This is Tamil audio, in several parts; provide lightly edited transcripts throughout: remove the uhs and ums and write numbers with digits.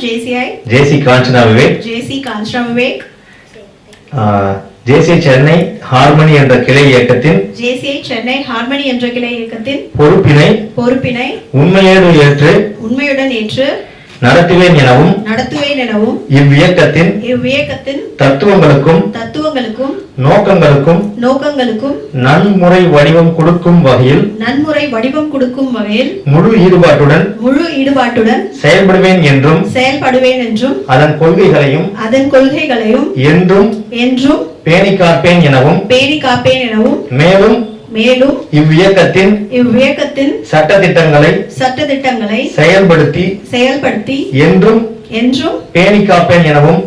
JCI. JC Kanchana Vivek. JC Kanchana Vivek. JCI Chennai harmony என்ற கிளை இயக்கத்தின் JCI சென்னை ஹார்மனி என்ற கிளை இயக்கத்தின் பொறுப்பினை உண்மையுடன் ஏற்று நடத்துவேன் எனவும் இவ்வியக்கத்தின் தத்துவங்களுக்கும் நோக்கங்களுக்கும் நன்முறை வடிவம் கொடுக்கும் வகையில் முழு ஈடுபாட்டுடன் செயல்படுவேன் என்றும் அதன் கொள்கைகளையும் என்றும் பேணி காப்பேன் எனவும் மேலும் இவ்வியக்கத்தின் சட்டதிட்டங்களை செயல்படுத்தி என்றும் பேணி காப்பேன் எனவும்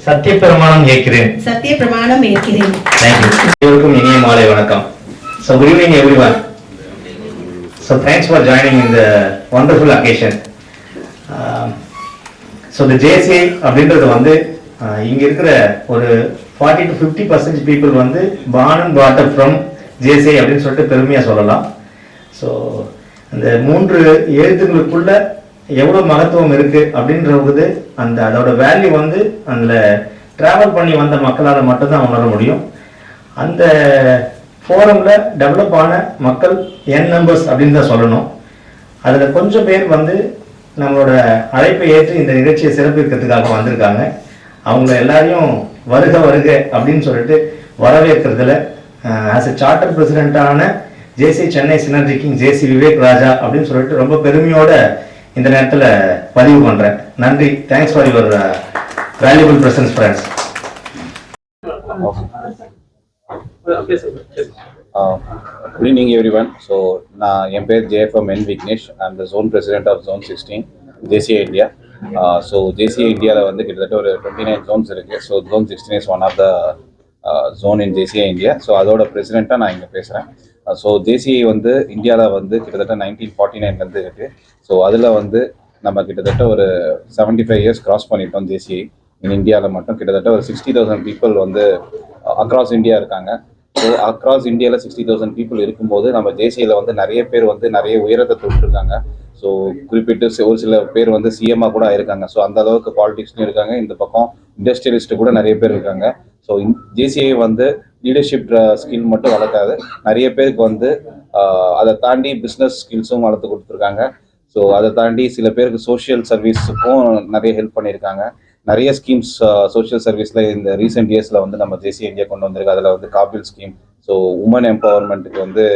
சத்திய பிரமாணம் ஏற்கிறேன். எல்லோருக்கும் இனிய மாலை வணக்கம். So good evening everyone. So thanks for joining in the wonderful occasion. So the JCI அப்படின்றது வந்து இங்க இருக்கிற ஒரு 40 to 50% people வந்து born and brought up from JCI அப்படின்னு சொல்லிட்டு பெருமையா சொல்லலாம். ஸோ அந்த 3 எழுத்துக்களுக்குள்ள எவ்வளோ மகத்துவம் இருக்கு அப்படின்றது அதோட வேல்யூ வந்து அதில் டிராவல் பண்ணி வந்த மக்களால் மட்டும்தான் உணர முடியும். அந்த ஃபோரம்ல டெவலப் ஆன மக்கள் என் நம்பர்ஸ் அப்படின்னு தான் சொல்லணும். அதில் கொஞ்சம் பேர் வந்து நம்மளோட அழைப்பை ஏற்று இந்த நிகழ்ச்சியை சிறப்பிக்கிறதுக்காக வந்திருக்காங்க. அவங்கள எல்லாரையும் வருக அப்படின்னு சொல்லிட்டு வரவேற்கிறதுல ஆஸ் எ சார்ட்டர் பிரசிடென்டான JCI Chennai synergy king JC Vivek Raja அப்படின்னு சொல்லிட்டு ரொம்ப பெருமையோட இந்த நேரத்தில் பதிவு பண்றேன். நன்றி. Thanks for your valuable presence friends. Good evening everyone. So என் பேர் JFM N Vignesh. I'm the zone president of zone 16 JCI India. So JCI இந்தியாவில் வந்து கிட்டத்தட்ட ஒரு 29 ஜோன்ஸ் இருக்குது. So zone 16 is one of the zone in JCI India. So அதோட பிரசிடெண்ட்டாக நான் இங்கே பேசுகிறேன். ஸோ JCI வந்து இந்தியாவில் வந்து கிட்டத்தட்ட 1949 இருக்குது. ஸோ அதில் வந்து நம்ம கிட்டத்தட்ட ஒரு 75 இயர்ஸ் கிராஸ் பண்ணிட்டோம். JCI இன் இந்தியாவில் மட்டும் கிட்டத்தட்ட ஒரு 60,000 பீப்புள் வந்து அக்ராஸ் இந்தியா இருக்காங்க. ஸோ அக்ராஸ் இந்தியாவில் 60,000 பீப்புள் இருக்கும்போது நம்ம JCIயில் வந்து நிறைய பேர் வந்து நிறைய உயரத்தை தொட்டிருக்காங்க. ஸோ குறிப்பிட்டு ஒரு சில பேர் வந்து சிஎம்மாக கூட ஆயிருக்காங்க. ஸோ அந்த அளவுக்கு பாலிடிக்ஸ்லையும் இருக்காங்க. இந்த பக்கம் இண்டஸ்ட்ரியலிஸ்ட்டு கூட நிறைய பேர் இருக்காங்க. ஸோ JCI வந்து லீடர்ஷிப் ஸ்கில் மட்டும் வளர்க்காது, நிறைய பேருக்கு வந்து அதை தாண்டி பிஸ்னஸ் ஸ்கில்ஸும் வளர்த்து கொடுத்துருக்காங்க. ஸோ அதை தாண்டி சில பேருக்கு சோஷியல் சர்வீஸுக்கும் நிறைய ஹெல்ப் பண்ணியிருக்காங்க. நிறைய ஸ்கீம்ஸ் சோஷியல் சர்வீஸில் இந்த ரீசெண்ட் இயர்ஸில் வந்து நம்ம JCI இந்தியா கொண்டு வந்திருக்கு. அதில் வந்து காபில் ஸ்கீம், ஸோ உமன் எம்பவர்மெண்ட்டுக்கு வந்து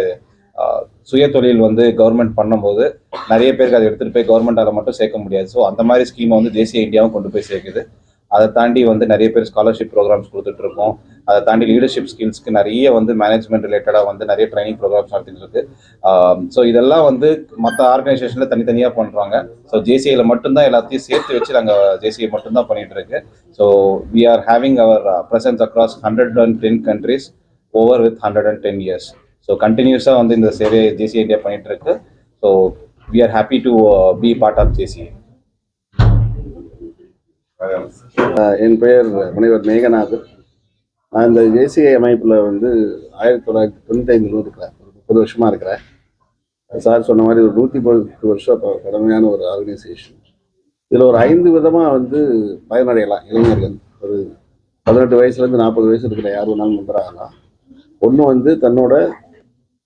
சுய தொழில் வந்து கவர்மெண்ட் பண்ணும்போது நிறைய பேருக்கு அதை எடுத்துகிட்டு போய் கவர்மெண்டால் மட்டும் சேர்க்க முடியாது. ஸோ அந்த மாதிரி ஸ்கீமை வந்து JCI இந்தியாவும் கொண்டு போய் சேர்க்குது. அதை தாண்டி வந்து நிறைய பேர் ஸ்காலர்ஷிப் ப்ரோக்ராம்ஸ் கொடுத்துட்ருக்கோம். அதை தாண்டி லீடர்ஷிப் ஸ்கில்ஸ்க்கு நிறைய வந்து மேனேஜ்மெண்ட் ரிலேட்டடாக வந்து நிறைய ட்ரைனிங் ப்ரோக்ராம்ஸ் நடத்திட்டு இருக்கு. ஸோ இதெல்லாம் வந்து மற்ற ஆர்கனைசேஷனில் தனித்தனியாக பண்ணுறாங்க. ஸோ JCIயில் மட்டும்தான் எல்லாத்தையும் சேர்த்து வச்சு நாங்கள் JCI மட்டும்தான் பண்ணிட்டு இருக்கு. So we are having our presence across 110 countries over with 110 years. So கண்டினியூஸாக வந்து இந்த சேவையை JCI இந்தியா பண்ணிட்டு இருக்கு. So we are happy to be part of JCI. என் பெயர் முனைவர் மேகநாதன். நான் இந்த JCI அமைப்பில் வந்து 1995 இருக்கிறேன். ஒரு 30 வருஷமாக இருக்கிறேன். சார் சொன்ன மாதிரி ஒரு 110 வருஷம் கடமையான ஒரு ஆர்கனைசேஷன். இதில் ஒரு 5 விதமாக வந்து பயனடையலாம். இளைஞர்கள் ஒரு 18 வயசுலேருந்து 40 வயசு இருக்கிற யார் வேணாலும் மெம்பராகலாம். ஒன்று வந்து தன்னோட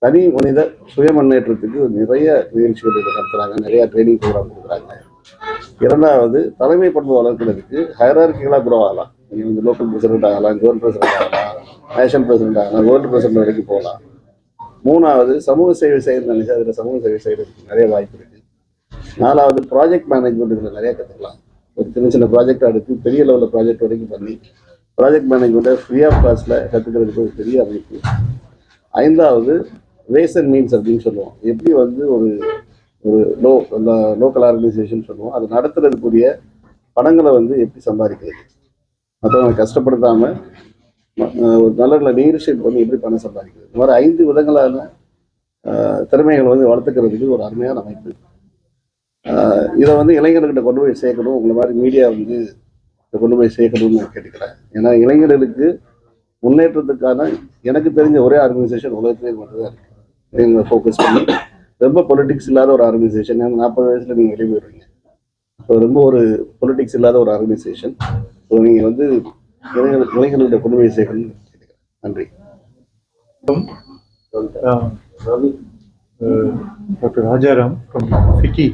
தனி மனித சுய முன்னேற்றத்துக்கு நிறைய நிகழ்ச்சிகள் நடத்துகிறாங்க, நிறையா ட்ரைனிங் ப்ரோக்ராம் கொடுக்குறாங்க. இரண்டாவது தலைமை பண்பு வளர்க்கிறதுக்கு ஹைரார்கிகளாக குரோ ஆகலாம். நீங்கள் வந்து லோக்கல் பிரசிடென்ட் ஆகலாம், ஜோன் பிரசிடென்ட் ஆகலாம், நேஷனல் பிரசிடென்ட் ஆகலாம், வேர்ல்டு பிரசிடென்ட் வரைக்கும் போகலாம். மூணாவது சமூக சேவை செய்யறது நினைச்சா அதில் சமூக சேவை செய்யறதுக்கு நிறைய வாய்ப்பு இருக்குது. நாலாவது ப்ராஜெக்ட் மேனேஜ்மெண்ட் இதில் நிறைய கற்றுக்கலாம். ஒரு சின்ன சின்ன ப்ராஜெக்ட் எடுத்து பெரிய லெவலில் ப்ராஜெக்ட் வரைக்கும் பண்ணி ப்ராஜெக்ட் மேனேஜ்மெண்ட்டை ஃப்ரீ ஆஃப் காஸ்ட்டில் கற்றுக்கிறதுக்கு ஒரு பெரிய அமைப்பு. ஐந்தாவது வேஸ் அண்ட் மீன்ஸ் அப்படின்னு சொல்லுவோம். எப்படி வந்து ஒரு லோக்கல் ஆர்கனைசேஷன் சொல்லுவோம், அது நடத்துறதுக்குரிய பணங்களை வந்து எப்படி சம்பாதிக்கிறது, மற்றவங்களை கஷ்டப்படுத்தாமல் ஒரு நல்ல லீடர்ஷிப் வந்து எப்படி பணம் சம்பாதிக்கிறது, இந்த மாதிரி 5 விதங்களான திறமைகளை வந்து வளர்த்துக்கிறதுக்கு ஒரு அருமையான அமைப்பு. இதை வந்து இளைஞர்கிட்ட கொண்டு போய் சேர்க்கணும். உங்களை மாதிரி மீடியா வந்து இதை கொண்டு போய் சேர்க்கணும்னு நான் கேட்டுக்கிறேன். ஏன்னா இளைஞர்களுக்கு முன்னேற்றத்துக்கான எனக்கு தெரிஞ்ச ஒரே ஆர்கனைசேஷன் உலகத்திலே மட்டும்தான் இருக்கு. இவங்க ஃபோக்கஸ் பண்ணி ரொம்ப பொலிட்டிக்ஸ் இல்லாத ஒரு ஆர்கனைசேஷன். 40 வயசுல நீங்கள் வெளியே போயிடுவீங்க. ரொம்ப ஒரு பொலிட்டிக்ஸ் இல்லாத ஒரு ஆர்கனைசேஷன். ஸோ நீங்கள் வந்து இளைஞர்களுடைய கொண்டு போய் சேர்க்கணும்னு கேட்டுக்கிறேன். நன்றி. Doctor Rajaram from FICCI.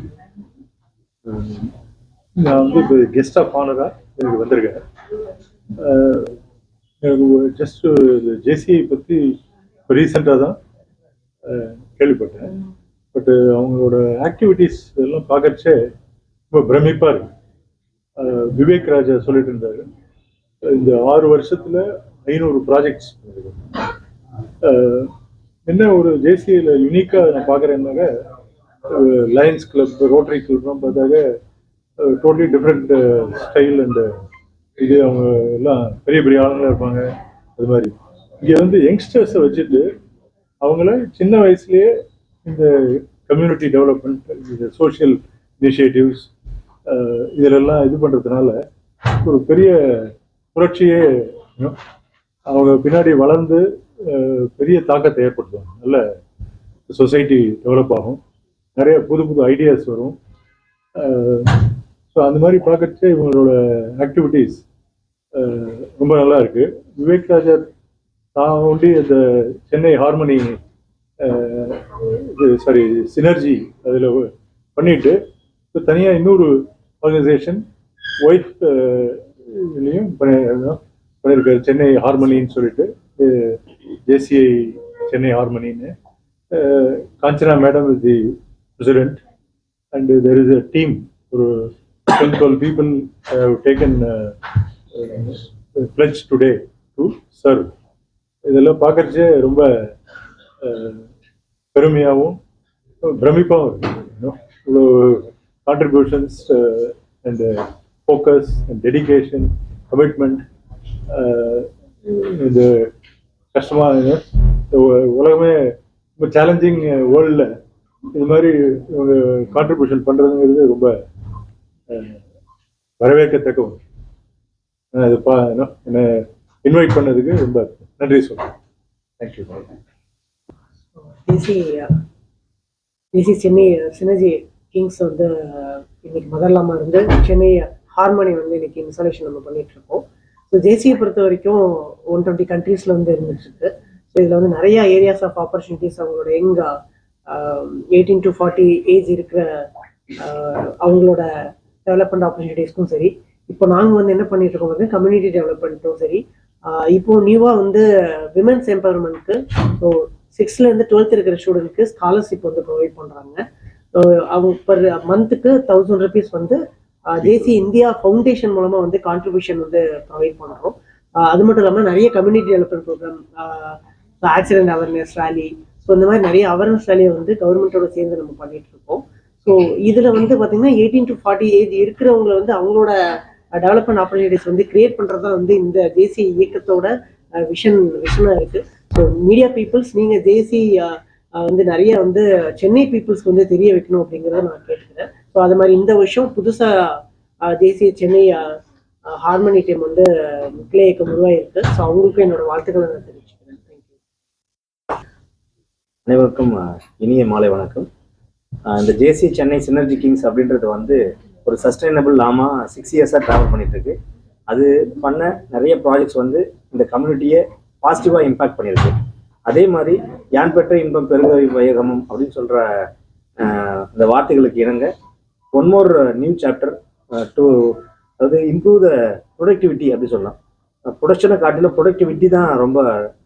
நான் வந்து இப்போ கெஸ்ட் ஆஃப் ஆனராக எனக்கு வந்திருக்கேன். எனக்கு ஜஸ்ட் ஜேசிஐ பற்றி இப்போ ரீசெண்டாக தான் கேள்விப்பட்டேன். பட்டு அவங்களோட ஆக்டிவிட்டீஸ் எல்லாம் பார்க்கறச்சே ரொம்ப பிரமிப்பாக இருக்கு. விவேக் ராஜா சொல்லிட்டு இருந்தாரு, இந்த 6 வருஷத்தில் 500 ப்ராஜெக்ட்ஸ் என்ன ஒரு ஜேசிஐயில் யூனிக்காக நான் பார்க்குறேன்னாக்க, லயன்ஸ் கிளப், ரோட்டரி கிளப்லாம் பார்த்தாக்க டோட்டலி டிஃப்ரெண்ட் ஸ்டைல் அண்டு இது அவங்க எல்லாம் பெரிய பெரிய ஆளுங்களாக இருப்பாங்க. அது மாதிரி இங்கே வந்து யங்ஸ்டர்ஸை வச்சுட்டு அவங்கள சின்ன வயசுலேயே இந்த கம்யூனிட்டி டெவலப்மெண்ட், இந்த சோஷியல் இனிஷியேட்டிவ்ஸ் இதிலெல்லாம் இது பண்ணுறதுனால ஒரு பெரிய புரட்சியே அவங்க பின்னாடி வளர்ந்து பெரிய தாக்கத்தை ஏற்படுத்துவாங்க. நல்ல சொசைட்டி டெவலப் ஆகும், நிறைய புது புது ஐடியாஸ் வரும். ஸோ அந்த மாதிரி பார்க்கறச்சே இவங்களோட ஆக்டிவிட்டீஸ் ரொம்ப நல்லா இருக்கு. விவேக் ராஜா தான் ஒண்டி இந்த சென்னை ஹார்மனி சினர்ஜி அதில் பண்ணிட்டு இப்போ தனியாக இன்னொரு ஆர்கனைசேஷன் ஒயிட் இதுலேயும் பண்ணியிருக்காரு, சென்னை ஹார்மனின்னு சொல்லிட்டு, ஜேசிஐ சென்னை ஹார்மனின்னு. Kanchana madam is the president and there is a team, ஒரு 10-12 people have taken pledge today to serve. இதெல்லாம் பார்க்கறச்சே ரொம்ப பெருமையாகவும் பிரமிப்பாகவும் இருக்கு. இவ்வளோ contributions and focus and dedication, commitment. இந்த கஷ்டமாக உலகமே ரொம்ப சேலஞ்சிங் வேர்ல்டில் இது மாதிரி இவங்க கான்ட்ரிபியூஷன் பண்ணுறதுங்கிறது ரொம்ப வரவேற்கத்தக்க ஒன்று. அது என்னை இன்வைட் பண்ணதுக்கு ரொம்ப நன்றி சொல்கிறேன். தேங்க்யூ. டிசி சென்னை சினர்ஜி கிங்ஸ் வந்து இன்னைக்கு முதலாமா இருந்து சென்னை ஹார்மனி வந்து இன்னைக்கு இன்ஸ்டாலேஷன் நம்ம பண்ணிட்டு இருக்கோம். ஸோ ஜேசியை பொறுத்த வரைக்கும் 120 கண்ட்ரீஸ்ல வந்து இருந்துட்டு இருக்கு. ஸோ இதில் வந்து நிறைய ஏரியாஸ் ஆஃப் ஆப்பர்ச்சுனிட்டிஸ் அவங்களோட 18 to 40 ஏஜ் இருக்கிற அவங்களோட டெவலப்மெண்ட் ஆப்பர்ச்சுனிட்டிஸ்க்கும் சரி, இப்போ நாங்கள் வந்து என்ன பண்ணிட்டு இருக்கோம் வந்து கம்யூனிட்டி டெவலப்மெண்ட்டும் சரி, இப்போ நியூவாக வந்து விமென்ஸ் எம்பவர்மெண்ட்க்கு ஸோ 6th-12th இருக்கிற ஸ்டூடெண்ட்க்கு ஸ்காலர்ஷிப் வந்து ப்ரொவைட் பண்ணுறாங்க. அவங்க பர் மந்த்துக்கு 1000 rupees வந்து ஜேசி இந்தியா ஃபவுண்டேஷன் மூலமாக வந்து கான்ட்ரிபியூஷன் வந்து ப்ரொவைட் பண்ணுறோம். அது மட்டும் இல்லாமல் நிறைய community development program, accident awareness rally, so இந்த மாதிரி நிறைய அவேர்னஸ் ரேலியை வந்து கவர்மெண்ட்டோட சேர்ந்து நம்ம பண்ணிட்டு இருக்கோம். ஸோ இதில் வந்து பார்த்தீங்கன்னா 18 to 40 ஏஜ் இருக்கிறவங்களை வந்து அவங்களோட டெவலப்மெண்ட் ஆப்பர்ச்சுனிட்டிஸ் வந்து கிரியேட் பண்ணுறது தான் வந்து இந்த ஜேசி இயக்கத்தோட விஷனாக இருக்குது. ஸோ மீடியா பீப்புள்ஸ், நீங்கள் ஜேசி வந்து நிறைய வந்து சென்னை பீப்புள்ஸ்க்கு வந்து தெரிய வைக்கணும் அப்படிங்கிறத நான் கேட்டுக்கிறேன். ஸோ அது மாதிரி இந்த வருஷம் புதுசாக ஜேசி சென்னை ஹார்மனி டீம் வந்து கிளை இயக்கம் உருவாயிருக்கு. ஸோ அவங்களுக்கும் என்னோட வாழ்த்துக்களை நான் தெரிவிச்சுக்கிறேன். தேங்க்யூ. அனைவருக்கும் இனிய மாலை வணக்கம். இந்த ஜேசி சென்னை சினர்ஜி கிங்ஸ் அப்படின்றது வந்து ஒரு சஸ்டைனபிள் லாமா 6 years ட்ராவல் பண்ணிட்டு இருக்கு. அது பண்ண நிறைய ப்ராஜெக்ட்ஸ் வந்து இந்த கம்யூனிட்டியை பாசிட்டிவாக இம்பேக்ட் பண்ணியிருக்கு. அதே மாதிரி யான் பெற்ற இன்பம் பெருக வையகமும் அப்படின்னு சொல்கிற இந்த வார்த்தைகளுக்கு இணங்க one more new chapter to, அதாவது இம்ப்ரூவ் த ப்ரொடக்டிவிட்டி அப்படி சொல்லலாம். ப்ரொடக்ஷனை காட்டிலும் ப்ரொடக்டிவிட்டி தான் ரொம்ப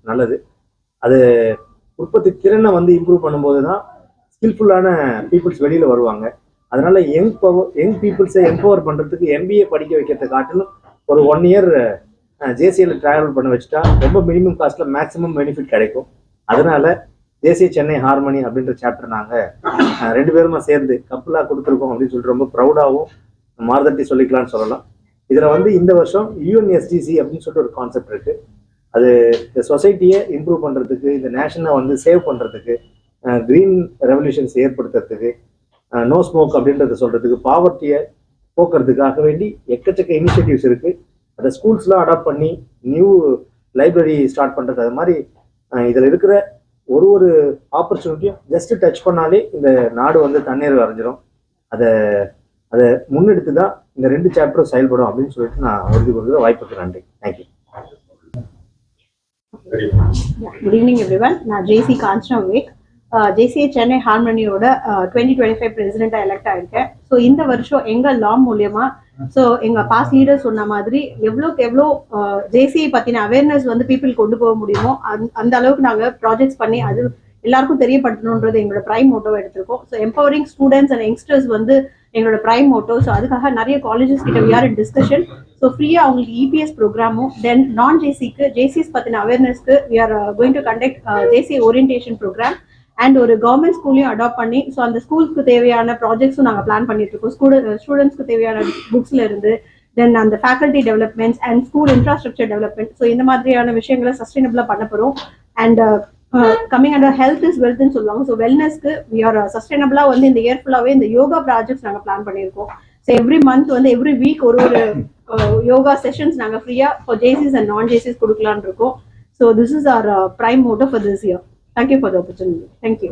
நல்லது. அது உற்பத்தி திறனை வந்து இம்ப்ரூவ் பண்ணும்போது தான் ஸ்கில்ஃபுல்லான பீப்புள்ஸ் வெளியில் வருவாங்க. அதனால யங் பீப்புள்ஸை எம்பவர் பண்ணுறதுக்கு MBA படிக்க வைக்கிறத காட்டிலும் ஒரு 1 year ஜேசியில் ட்ராவல் பண்ண வச்சுட்டா ரொம்ப மினிமம் காஸ்ட்டில் மேக்ஸிமம் பெனிஃபிட் கிடைக்கும். அதனால ஜேசி சென்னை ஹார்மனி அப்படின்ற சாப்டர் நாங்கள் 2 பேருமா சேர்ந்து கப்பலாக கொடுத்துருக்கோம் அப்படின்னு சொல்லிட்டு ரொம்ப ப்ரௌடாகவும் மாறுதட்டி சொல்லிக்கலாம்னு சொல்லலாம். இதில் வந்து இந்த வருஷம் UNSDC அப்படின்னு சொல்லிட்டு ஒரு கான்செப்ட் இருக்குது. அது இந்த சொசைட்டியை இம்ப்ரூவ் பண்ணுறதுக்கு, இந்த நேஷனை வந்து சேவ் பண்ணுறதுக்கு, க்ரீன் ரெவல்யூஷன்ஸ் ஏற்படுத்துறதுக்கு, நோ ஸ்மோக் அப்படின்றத சொல்கிறதுக்கு, பாவர்ட்டியை போக்குறதுக்காக வேண்டி எக்கச்சக்க இனிஷியேட்டிவ்ஸ் இருக்குது. அதை ஸ்கூல்ஸ்லாம் அடாப்ட் பண்ணி நியூ லைப்ரரி ஸ்டார்ட் பண்ணுறது, அது மாதிரி இதில் இருக்கிற ஒரு ஆப்பர்ச்சுனிட்டியும் ஜஸ்ட் டச் பண்ணாலே இந்த நாடு வந்து தண்ணீர் வரைஞ்சிரும். அதை அதை முன்னெடுத்து தான் இந்த 2 சாப்டரும் செயல்படும் அப்படின்னு சொல்லிட்டு நான் உறுதி கொண்டு வாய்ப்புக்கு நன்றி. தேங்க்யூ. Good evening everyone. நான் ஜேசி Kanchana Vivek, JCA Chennai ஹார்மனியோட 2025 பிரசிடென்டா elect ஆயிருக்கேன். So இந்த வருஷம் எங்க லா மூலியமா ஸோ எங்க பாஸ் லீடர் சொன்ன மாதிரி எவ்வளோக்கு எவ்வளோ ஜேசிஐ பத்தின அவேர்னஸ் வந்து பீப்புள் கொண்டு போக முடியுமோ அந்த அளவுக்கு நாங்கள் ப்ராஜெக்ட்ஸ் பண்ணி அது எல்லாருக்கும் தெரியப்படுத்தணுன்றது எங்களோட பிரைம் மோட்டோ எடுத்திருக்கோம். So empowering students and youngsters வந்து எங்களோட பிரைம் மோட்டோ. ஸோ அதுக்காக நிறைய காலேஜஸ் கிட்ட we are in discussion. So ஃப்ரீயா அவங்களுக்கு இபிஎஸ் ப்ரோக்ராமும் தென் நான் ஜேசிக்கு ஜேசிஸ் பத்தின அவேர்னஸ்க்கு we are going to conduct JC orientation programme and ஒரு கவர்மெண்ட் ஸ்கூலையும் அடாப்ட் பண்ணி ஸோ அந்த ஸ்கூலுக்கு தேவையான ப்ராஜெக்ட்ஸும் நாங்கள் பிளான் பண்ணிட்டு இருக்கோம். ஸ்டூடெண்ட்ஸ்க்கு தேவையான புக்ஸ்ல இருந்து தென் அந்த faculty developments and school infrastructure development. So இந்த மாதிரியான விஷயங்களை சஸ்டைனபிளா பண்ண போறோம். And coming under health is வெல்த்னு சொல்லுவாங்க. ஸோ வெல்னஸ்க்கு வி ஆர் சஸ்டைனபிளா வந்து இந்த இயர் ஃபுல்லாவே இந்த யோகா ப்ராஜெக்ட்ஸ் நாங்கள் பிளான் பண்ணியிருக்கோம். ஸோ எவ்ரி மந்த் வந்து எவ்ரி வீக் ஒரு யோகா செஷன்ஸ் நாங்கள் ஃப்ரீயா ஃபார் ஜேசிஸ் அண்ட் நான் ஜேசிஸ் கொடுக்கலான்னு இருக்கோம். So this is our prime motto for this year. Thank you for the opportunity. Thank you.